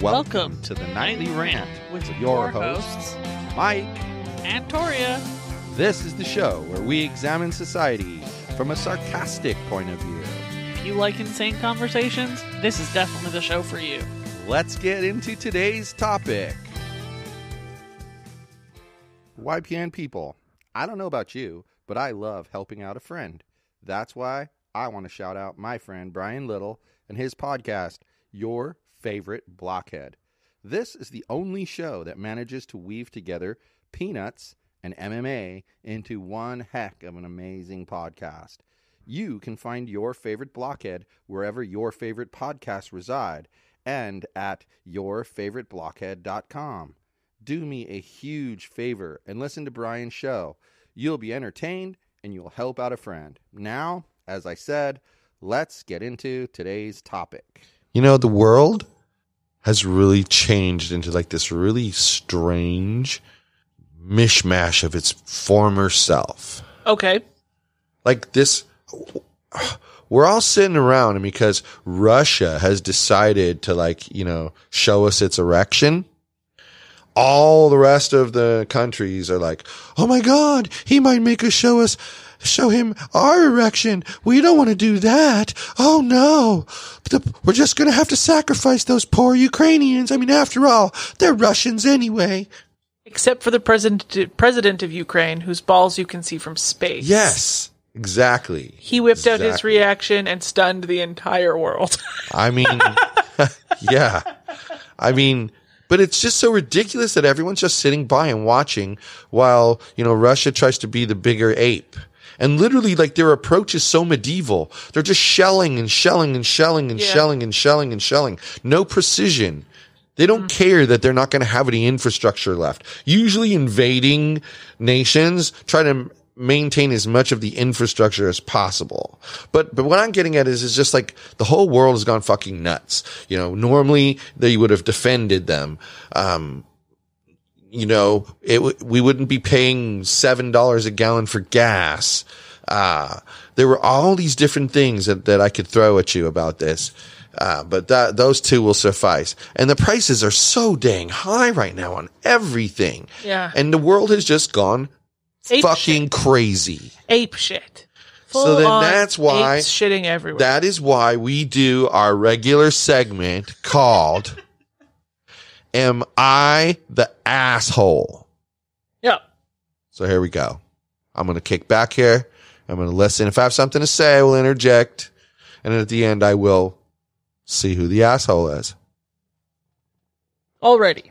Welcome to the Nightly Rant with your hosts, Mike and Torya. This is the show where we examine society from a sarcastic point of view. If you like insane conversations, this is definitely the show for you. Let's get into today's topic. YPN people, I don't know about you, but I love helping out a friend. That's why I want to shout out my friend Brian Little and his podcast, Your Favorite Blockhead. This is the only show that manages to weave together peanuts and MMA into one heck of an amazing podcast. You can find Your Favorite Blockhead wherever your favorite podcasts reside and at yourfavoriteblockhead.com. Do me a huge favor and listen to Brian's show. You'll be entertained and you'll help out a friend. Now, as I said, let's get into today's topic. You know, the world has really changed into like this really strange mishmash of its former self. Okay. Like this, we're all sitting around, and because Russia has decided to, like, you know, show us its erection, all the rest of the countries are like, oh my God, he might make us show him our erection. We don't want to do that. Oh no. We're just going to have to sacrifice those poor Ukrainians. I mean, after all, they're Russians anyway. Except for the president of Ukraine, whose balls you can see from space. Yes, exactly. He whipped out his reaction and stunned the entire world. I mean, yeah. I mean, but it's just so ridiculous that everyone's just sitting by and watching while, you know, Russia tries to be the bigger ape. And literally, like, their approach is so medieval. They're just shelling and shelling and shelling and shelling and shelling and shelling. No precision. They don't care that they're not going to have any infrastructure left. Usually invading nations try to maintain as much of the infrastructure as possible. But what I'm getting at is just like the whole world has gone fucking nuts. You know, normally they would have defended them. You know, we wouldn't be paying $7 a gallon for gas. There were all these different things that I could throw at you about this. But those two will suffice. And the prices are so dang high right now on everything. Yeah. And the world has just gone fucking crazy. Ape shit. So then that's why apes shitting everywhere. That is why we do our regular segment called Am I the Asshole? Yep. So here we go. I'm going to kick back here. I'm going to listen. If I have something to say, I will interject. And then at the end, I will see who the asshole is. Alrighty.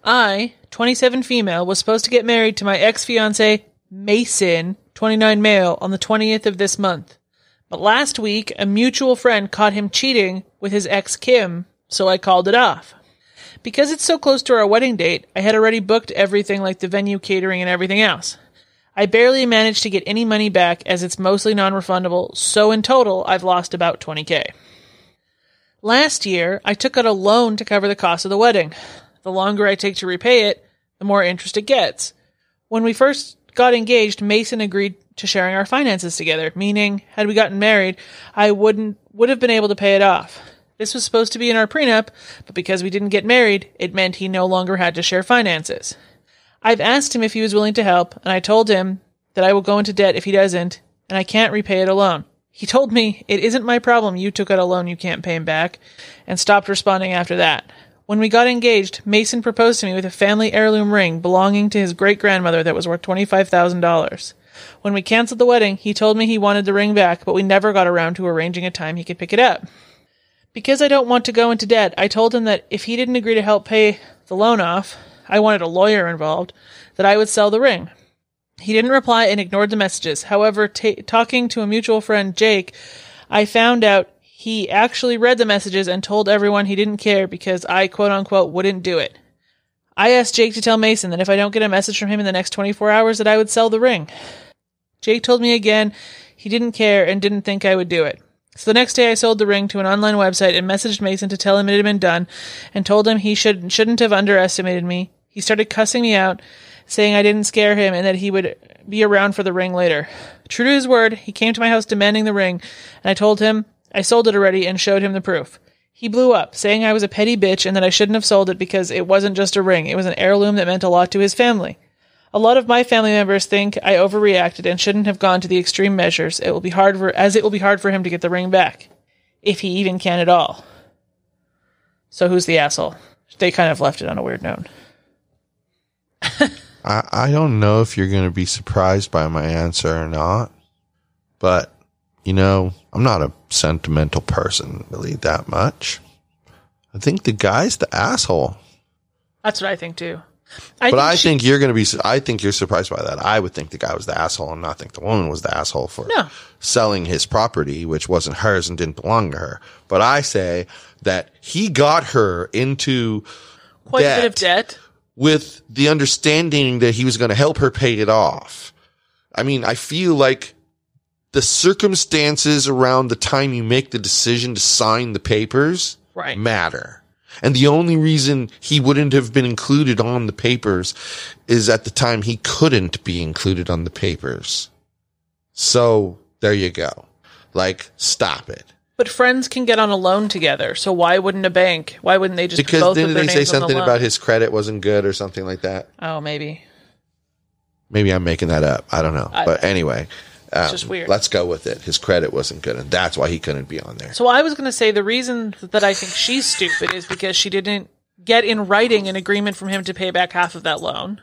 I, 27 female, was supposed to get married to my ex-fiancé, Mason, 29 male, on the 20th of this month. But last week, a mutual friend caught him cheating with his ex, Kim, so I called it off. Because it's so close to our wedding date, I had already booked everything like the venue, catering, and everything else. I barely managed to get any money back as it's mostly non-refundable, so in total, I've lost about $20,000. Last year, I took out a loan to cover the cost of the wedding. The longer I take to repay it, the more interest it gets. When we first got engaged, Mason agreed to sharing our finances together, meaning, had we gotten married, I would have been able to pay it off. This was supposed to be in our prenup, but because we didn't get married, it meant he no longer had to share finances. I've asked him if he was willing to help, and I told him that I will go into debt if he doesn't, and I can't repay it alone. He told me, it isn't my problem you took out a loan you can't pay him back, and stopped responding after that. When we got engaged, Mason proposed to me with a family heirloom ring belonging to his great-grandmother that was worth $25,000. When we canceled the wedding, he told me he wanted the ring back, but we never got around to arranging a time he could pick it up. Because I don't want to go into debt, I told him that if he didn't agree to help pay the loan off, I wanted a lawyer involved, that I would sell the ring. He didn't reply and ignored the messages. However, talking to a mutual friend, Jake, I found out he actually read the messages and told everyone he didn't care because I, quote-unquote, wouldn't do it. I asked Jake to tell Mason that if I don't get a message from him in the next 24 hours that I would sell the ring. Jake told me again he didn't care and didn't think I would do it. So the next day I sold the ring to an online website and messaged Mason to tell him it had been done and told him he shouldn't have underestimated me. He started cussing me out, saying I didn't scare him and that he would be around for the ring later. True to his word, he came to my house demanding the ring, and I told him I sold it already and showed him the proof. He blew up, saying I was a petty bitch and that I shouldn't have sold it because it wasn't just a ring. It was an heirloom that meant a lot to his family. A lot of my family members think I overreacted and shouldn't have gone to the extreme measures. It will be hard for him to get the ring back, if he even can at all. So who's the asshole? They kind of left it on a weird note. I don't know if you're going to be surprised by my answer or not, but, I'm not a sentimental person really that much. I think the guy's the asshole. That's what I think too. I think you're going to be, I think you're surprised by that. I would think the guy was the asshole and not think the woman was the asshole for selling his property, which wasn't hers and didn't belong to her. But I say that he got her into quite a bit of debt with the understanding that he was going to help her pay it off. I mean, I feel like the circumstances around the time you make the decision to sign the papers matter. And the only reason he wouldn't have been included on the papers is at the time he couldn't be included on the papers. So there you go. Stop it. But friends can get on a loan together. So why wouldn't they just because both didn't of their they say names on the something loan? about his credit wasn't good or something like that? Oh, maybe. Maybe I'm making that up. I don't know. But anyway. It's just weird. Let's go with it. His credit wasn't good, and that's why he couldn't be on there. So I was going to say the reason that I think she's stupid is because she didn't get in writing an agreement from him to pay back half of that loan.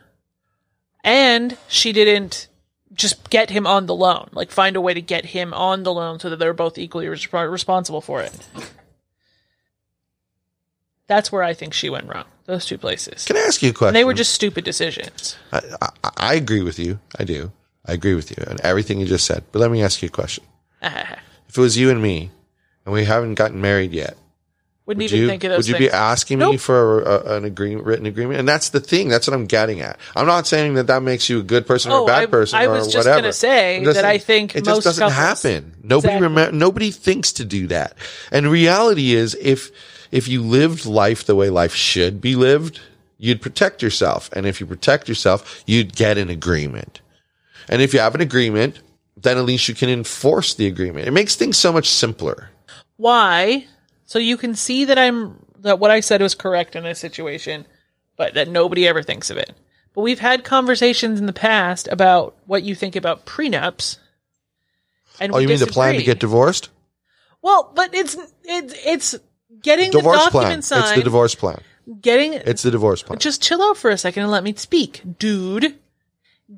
And she didn't just get him on the loan. Find a way to get him on the loan so that they're both equally responsible for it. That's where I think she went wrong. Those two places. Can I ask you a question? And they were just stupid decisions. I agree with you. I do. I agree with you and everything you just said. But let me ask you a question. If it was you and me, and we haven't gotten married yet, wouldn't even think of those things. Would you be asking me for an written agreement? And that's the thing. That's what I'm getting at. I'm not saying that makes you a good person or a bad person or whatever. I was just going to say that I think it most just doesn't couples, happen. Nobody thinks to do that. And reality is, if you lived life the way life should be lived, you'd protect yourself. And if you protect yourself, you'd get an agreement. And if you have an agreement, then at least you can enforce the agreement. It makes things so much simpler. Why? So you can see that what I said was correct in this situation, but that nobody ever thinks of it. But we've had conversations in the past about what you think about prenups. And you mean the plan to get divorced? Well, but it's getting the document signed. It's the divorce plan. It's the divorce plan. Just chill out for a second and let me speak, dude.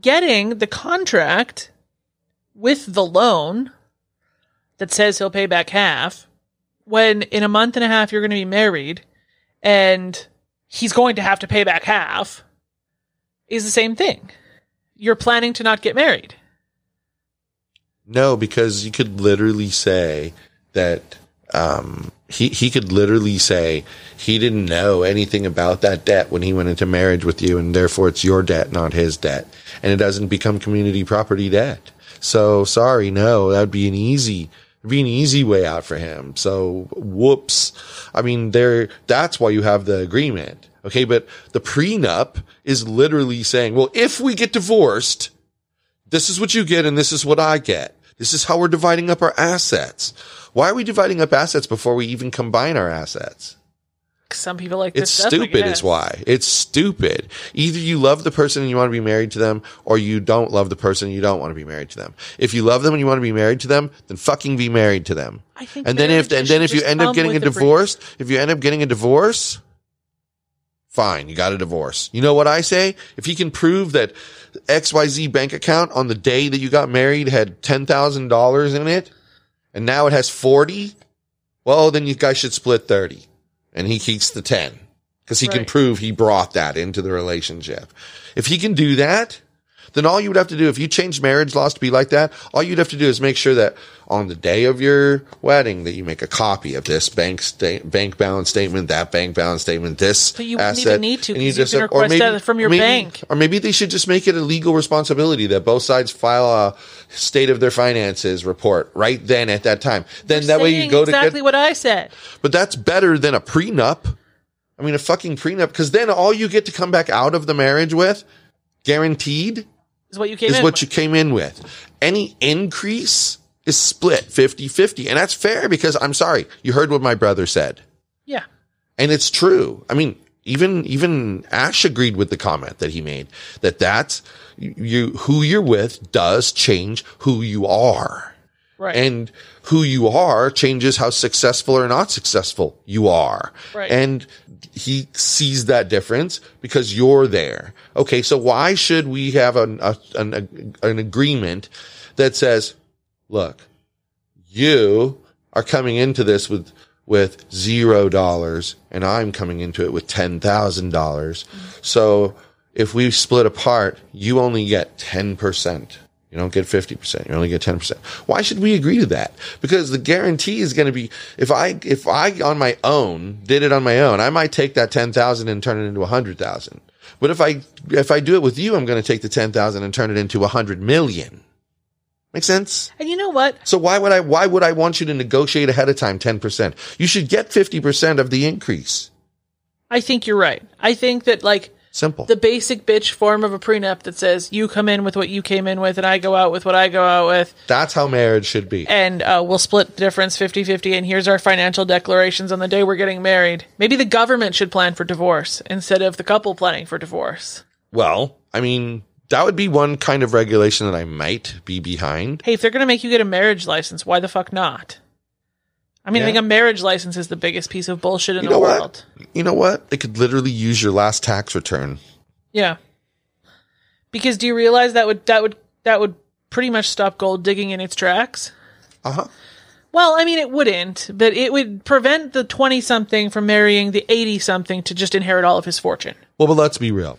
Getting the contract with the loan that says he'll pay back half when in a month and a half you're going to be married and he's going to have to pay back half is the same thing. You're planning to not get married. No, because you could literally say that he could literally say he didn't know anything about that debt when he went into marriage with you, and therefore it's your debt, not his debt, and it doesn't become community property debt. So sorry, no, that'd be an easy way out for him. So whoops. I mean, that's why you have the agreement. Okay, but the prenup is literally saying, well, if we get divorced, this is what you get and this is what I get. This is how we're dividing up our assets. Why are we dividing up assets before we even combine our assets? Some people like this It's stuff. stupid is why. It's stupid. Either you love the person and you want to be married to them, or you don't love the person and you don't want to be married to them. If you love them and you want to be married to them, then fucking be married to them. I think and then if you end up getting a divorce, fine, you got a divorce. You know what I say? If he can prove that XYZ bank account on the day that you got married had $10,000 in it, and now it has 40, well, then you guys should split 30. And he keeps the 10 because he can prove he brought that into the relationship. If he can do that, then all you would have to do, if you change marriage laws to be like that, all you'd have to do is make sure that on the day of your wedding that you make a copy of this bank balance statement, that bank balance statement, this but you asset. Wouldn't even need to, and you can request that from your bank. Or maybe they should just make it a legal responsibility that both sides file a state of their finances report right then at that time. Then that way you go exactly what I said. But that's better than a prenup. I mean, a fucking prenup, because then all you get to come back out of the marriage with, guaranteed, is what you came in with. Any increase is split 50-50. And that's fair because I'm sorry, you heard what my brother said. Yeah. And it's true. I mean, even Ash agreed with the comment that he made, that's who you're with does change who you are. Right. And who you are changes how successful or not successful you are. Right. And he sees that difference because you're there. Okay. So why should we have an agreement that says, look, you are coming into this with $0 and I'm coming into it with $10,000. So if we split apart, you only get 10%. You don't get 50%. You only get 10%. Why should we agree to that? Because the guarantee is going to be, if I on my own did it on my own, I might take that 10,000 and turn it into 100,000. But if I do it with you, I'm going to take the 10,000 and turn it into 100 million. Make sense? And you know what? So why would I want you to negotiate ahead of time 10%? You should get 50% of the increase. I think you're right. I think that, like, simple. The basic bitch form of a prenup that says you come in with what you came in with and I go out with what I go out with. That's how marriage should be. And we'll split the difference 50-50 and here's our financial declarations on the day we're getting married. Maybe the government should plan for divorce instead of the couple planning for divorce. Well, I mean, that would be one kind of regulation that I might be behind. Hey, if they're going to make you get a marriage license, why the fuck not? I mean, I think a marriage license is the biggest piece of bullshit in the world. You know what? They could literally use your last tax return. Yeah. Because do you realize that would pretty much stop gold digging in its tracks? Uh-huh. Well, I mean, it wouldn't, but it would prevent the 20-something from marrying the 80-something to just inherit all of his fortune. Well, but let's be real.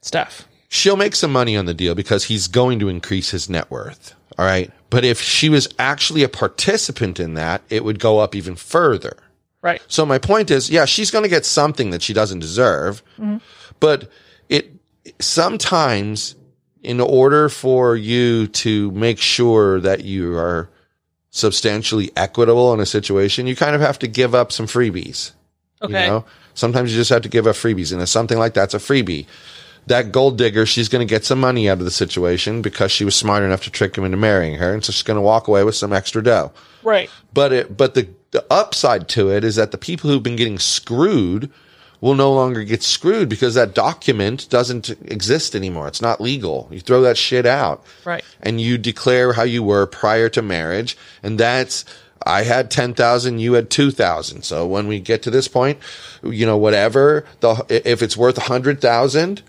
Stuff. She'll make some money on the deal because he's going to increase his net worth. All right. But if she was actually a participant in that, it would go up even further. Right. So my point is, yeah, she's going to get something that she doesn't deserve. Mm-hmm. But sometimes in order for you to make sure that you are substantially equitable in a situation, you kind of have to give up some freebies. Okay. You know? Sometimes you just have to give up freebies. And if something like that's a freebie, that gold digger, she's going to get some money out of the situation because she was smart enough to trick him into marrying her. And so she's going to walk away with some extra dough. Right. But the upside to it is that the people who've been getting screwed will no longer get screwed because that document doesn't exist anymore. It's not legal. You throw that shit out. Right. And you declare how you were prior to marriage. And that's, I had 10,000, you had 2,000. So when we get to this point, you know, whatever, if it's worth 100,000,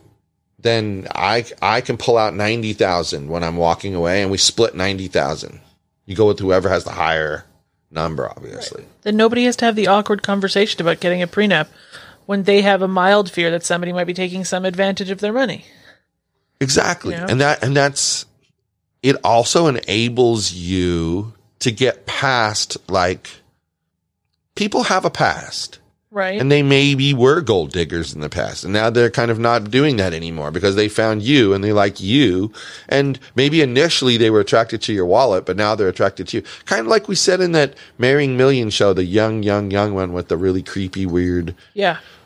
then I can pull out 90,000 when I'm walking away and we split 90,000. You go with whoever has the higher number, obviously. Right. Then nobody has to have the awkward conversation about getting a prenup when they have a mild fear that somebody might be taking some advantage of their money. Exactly. You know? And that's, it also enables you to get past, like, people have a past. Right. And they maybe were gold diggers in the past. And now they're kind of not doing that anymore because they found you and they like you. And maybe initially they were attracted to your wallet, but now they're attracted to you. Kind of like we said in that Marrying Millions show, the young one with the really creepy, weird,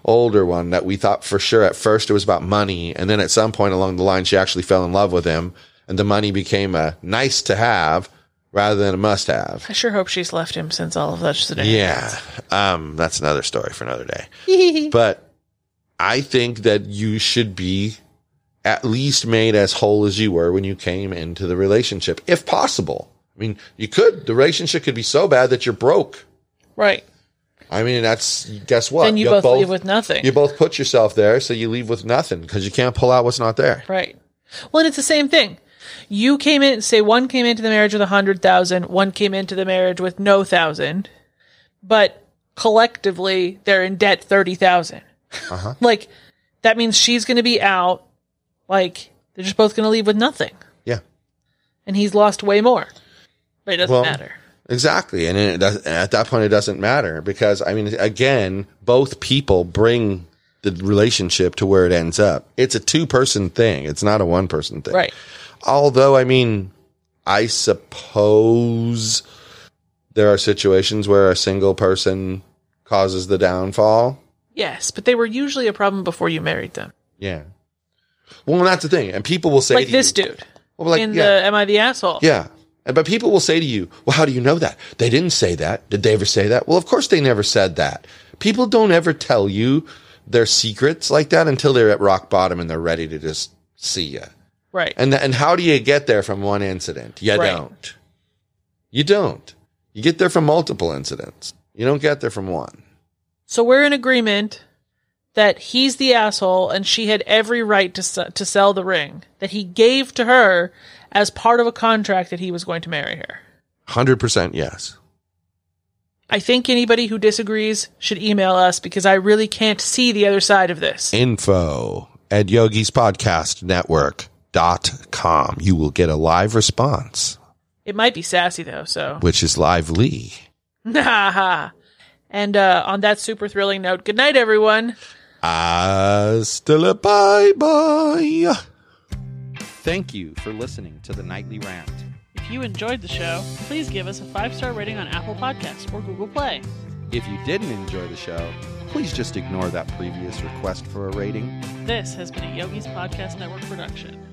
older one that we thought for sure at first it was about money. And then at some point along the line, she actually fell in love with him and the money became a nice to have rather than a must-have. I sure hope she's left him since all of that shenanigans. Yeah. That's another story for another day. But I think that you should be at least made as whole as you were when you came into the relationship, if possible. I mean, the relationship could be so bad that you're broke. Right. I mean, guess what? Then you both leave with nothing. You both put yourself there, so you leave with nothing because you can't pull out what's not there. Right. Well, and it's the same thing. You came in, say one came into the marriage with 100,000, one came into the marriage with no 1,000, but collectively they're in debt 30,000. Uh-huh. Like, that means she's going to be out. Like, they're just both going to leave with nothing. Yeah. And he's lost way more. But it doesn't matter. Exactly. And at that point, it doesn't matter because, I mean, again, both people bring the relationship to where it ends up. It's a two-person thing. It's not a one-person thing. Right. Although, I mean, I suppose there are situations where a single person causes the downfall. Yes, but they were usually a problem before you married them. Yeah. Well, and that's the thing. And people will say like this dude. Well, like, in the Am I the Asshole? Yeah. But people will say to you, well, how do you know that? They didn't say that. Did they ever say that? Well, of course they never said that. People don't ever tell you their secrets like that until they're at rock bottom and they're ready to just see you. Right. And how do you get there from one incident? You don't. You don't. You get there from multiple incidents. You don't get there from one. So we're in agreement that he's the asshole and she had every right to sell the ring that he gave to her as part of a contract that he was going to marry her. 100% yes. I think anybody who disagrees should email us because I really can't see the other side of this. info@yogispodcastnetwork.com. You will get a live response. It might be sassy, though, so. Which is lively. And on that super thrilling note, good night, everyone. Hasta la bye-bye. Thank you for listening to the Nightly Rant. If you enjoyed the show, please give us a 5-star rating on Apple Podcasts or Google Play. If you didn't enjoy the show, please just ignore that previous request for a rating. This has been a Yogi's Podcast Network production.